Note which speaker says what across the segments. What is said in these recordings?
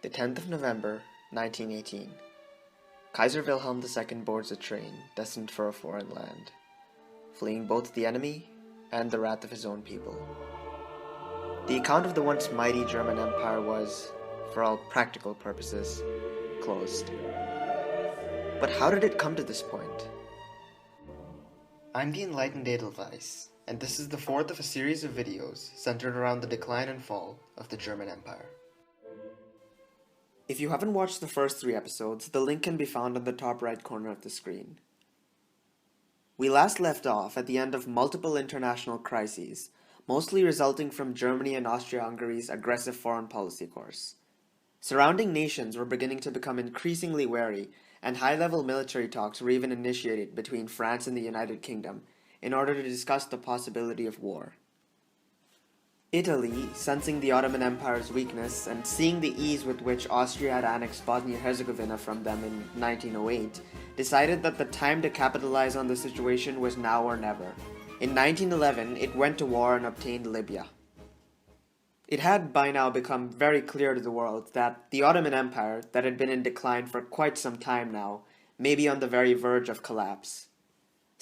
Speaker 1: The 10th of November, 1918. Kaiser Wilhelm II boards a train destined for a foreign land, fleeing both the enemy and the wrath of his own people. The account of the once mighty German Empire was, for all practical purposes, closed. But how did it come to this point? I'm the Enlightened Edelweiss, and this is the fourth of a series of videos centered around the decline and fall of the German Empire. If you haven't watched the first 3 episodes, the link can be found on the top right corner of the screen. We last left off at the end of multiple international crises, mostly resulting from Germany and Austria-Hungary's aggressive foreign policy course. Surrounding nations were beginning to become increasingly wary, and high-level military talks were even initiated between France and the United Kingdom in order to discuss the possibility of war. Italy, sensing the Ottoman Empire's weakness and seeing the ease with which Austria had annexed Bosnia-Herzegovina from them in 1908, decided that the time to capitalize on the situation was now or never. In 1911, it went to war and obtained Libya. It had by now become very clear to the world that the Ottoman Empire, that had been in decline for quite some time now, may be on the very verge of collapse.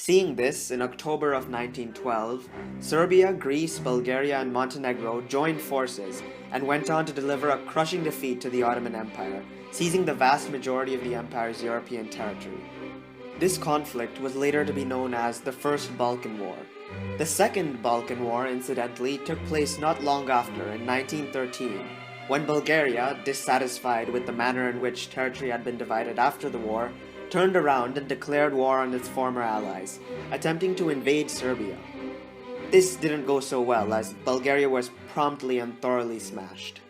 Speaker 1: Seeing this, in October of 1912, Serbia, Greece, Bulgaria, and Montenegro joined forces and went on to deliver a crushing defeat to the Ottoman Empire, seizing the vast majority of the empire's European territory. This conflict was later to be known as the First Balkan War. The Second Balkan War, incidentally, took place not long after, in 1913, when Bulgaria, dissatisfied with the manner in which territory had been divided after the war, turned around and declared war on its former allies, attempting to invade Serbia. This didn't go so well, as Bulgaria was promptly and thoroughly smashed.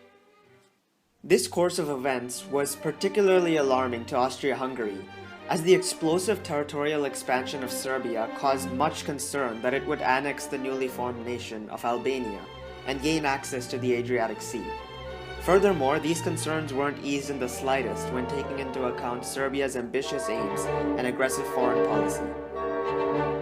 Speaker 1: This course of events was particularly alarming to Austria-Hungary, as the explosive territorial expansion of Serbia caused much concern that it would annex the newly formed nation of Albania and gain access to the Adriatic Sea. Furthermore, these concerns weren't eased in the slightest when taking into account Serbia's ambitious aims and aggressive foreign policy.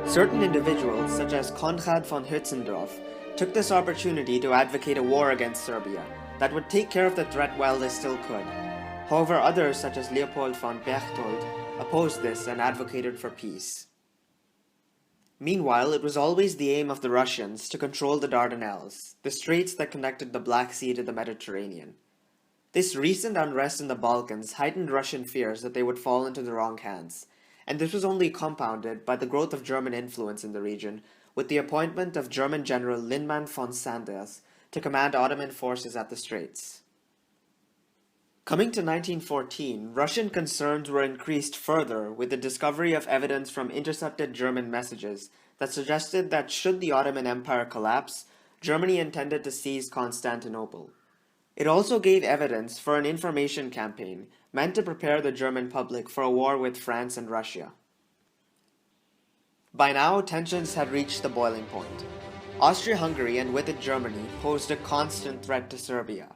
Speaker 1: Certain individuals, such as Konrad von Hötzendorf, took this opportunity to advocate a war against Serbia that would take care of the threat while they still could. However, others, such as Leopold von Berchtold, opposed this and advocated for peace. Meanwhile, it was always the aim of the Russians to control the Dardanelles, the straits that connected the Black Sea to the Mediterranean. This recent unrest in the Balkans heightened Russian fears that they would fall into the wrong hands, and this was only compounded by the growth of German influence in the region, with the appointment of German General Lindemann von Sanders to command Ottoman forces at the straits. Coming to 1914, Russian concerns were increased further with the discovery of evidence from intercepted German messages that suggested that should the Ottoman Empire collapse, Germany intended to seize Constantinople. It also gave evidence for an information campaign meant to prepare the German public for a war with France and Russia. By now, tensions had reached the boiling point. Austria-Hungary and with it Germany posed a constant threat to Serbia.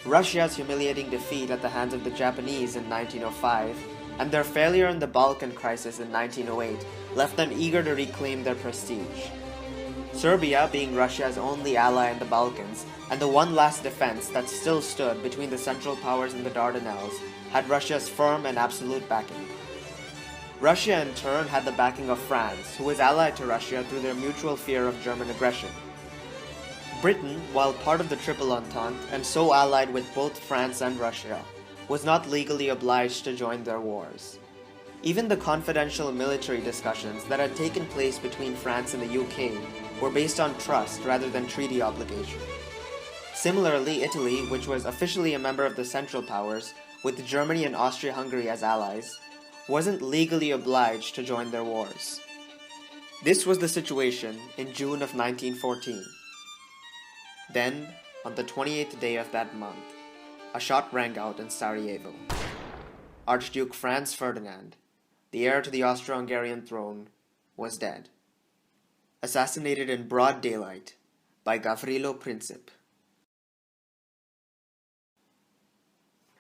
Speaker 1: Russia's humiliating defeat at the hands of the Japanese in 1905 and their failure in the Balkan crisis in 1908 left them eager to reclaim their prestige. Serbia, being Russia's only ally in the Balkans and the one last defense that still stood between the Central Powers and the Dardanelles, had Russia's firm and absolute backing. Russia in turn had the backing of France, who was allied to Russia through their mutual fear of German aggression. Britain, while part of the Triple Entente and so allied with both France and Russia, was not legally obliged to join their wars. Even the confidential military discussions that had taken place between France and the UK were based on trust rather than treaty obligation. Similarly, Italy, which was officially a member of the Central Powers, with Germany and Austria-Hungary as allies, wasn't legally obliged to join their wars. This was the situation in June of 1914. Then, on the 28th day of that month, a shot rang out in Sarajevo. Archduke Franz Ferdinand, the heir to the Austro-Hungarian throne, was dead. Assassinated in broad daylight by Gavrilo Princip.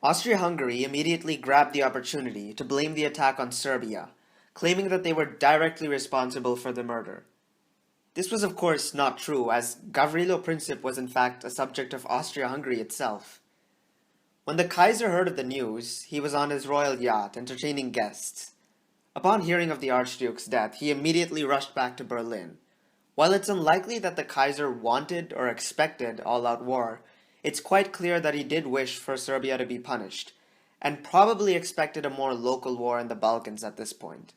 Speaker 1: Austria-Hungary immediately grabbed the opportunity to blame the attack on Serbia, claiming that they were directly responsible for the murder. This was of course not true, as Gavrilo Princip was in fact a subject of Austria-Hungary itself. When the Kaiser heard of the news, he was on his royal yacht entertaining guests. Upon hearing of the Archduke's death, he immediately rushed back to Berlin. While it's unlikely that the Kaiser wanted or expected all-out war, it's quite clear that he did wish for Serbia to be punished, and probably expected a more local war in the Balkans at this point.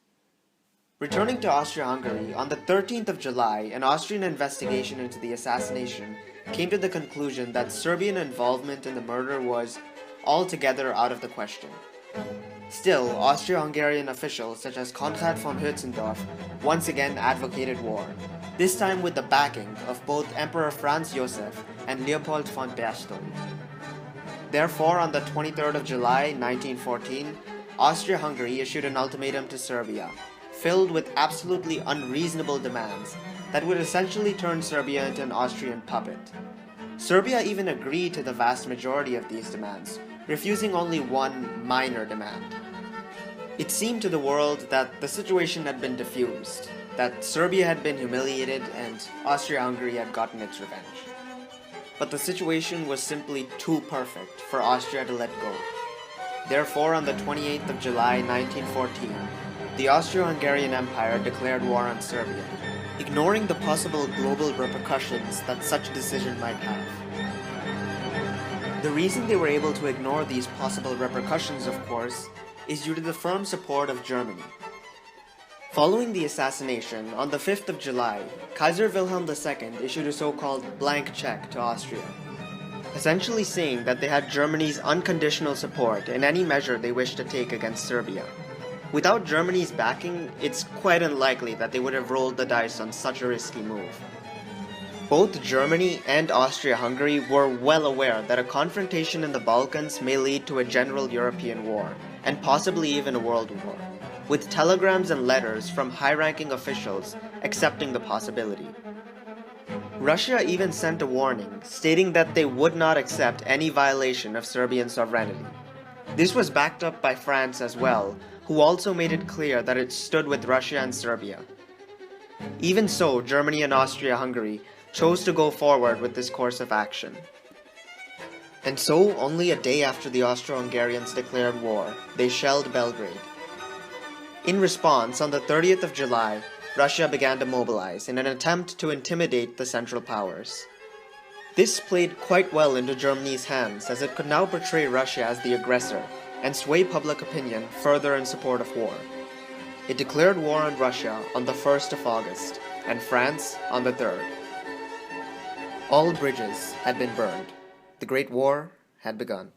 Speaker 1: Returning to Austria-Hungary, on the 13th of July, an Austrian investigation into the assassination came to the conclusion that Serbian involvement in the murder was altogether out of the question. Still, Austro-Hungarian officials such as Konrad von Hötzendorf once again advocated war, this time with the backing of both Emperor Franz Josef and Leopold von Berchtold. Therefore, on the 23rd of July 1914, Austria-Hungary issued an ultimatum to Serbia, filled with absolutely unreasonable demands that would essentially turn Serbia into an Austrian puppet. Serbia even agreed to the vast majority of these demands, refusing only one minor demand. It seemed to the world that the situation had been diffused, that Serbia had been humiliated and Austria-Hungary had gotten its revenge. But the situation was simply too perfect for Austria to let go. Therefore, on the 28th of July 1914, the Austro-Hungarian Empire declared war on Serbia, ignoring the possible global repercussions that such a decision might have. The reason they were able to ignore these possible repercussions, of course, is due to the firm support of Germany. Following the assassination, on the 5th of July, Kaiser Wilhelm II issued a so-called blank check to Austria, essentially saying that they had Germany's unconditional support in any measure they wished to take against Serbia. Without Germany's backing, it's quite unlikely that they would have rolled the dice on such a risky move. Both Germany and Austria-Hungary were well aware that a confrontation in the Balkans may lead to a general European war, and possibly even a world war, with telegrams and letters from high-ranking officials accepting the possibility. Russia even sent a warning, stating that they would not accept any violation of Serbian sovereignty. This was backed up by France as well, who also made it clear that it stood with Russia and Serbia. Even so, Germany and Austria-Hungary chose to go forward with this course of action. And so, only a day after the Austro-Hungarians declared war, they shelled Belgrade. In response, on the 30th of July, Russia began to mobilize in an attempt to intimidate the Central Powers. This played quite well into Germany's hands, as it could now portray Russia as the aggressor and sway public opinion further in support of war. It declared war on Russia on the 1st of August, and France on the 3rd. All bridges had been burned. The Great War had begun.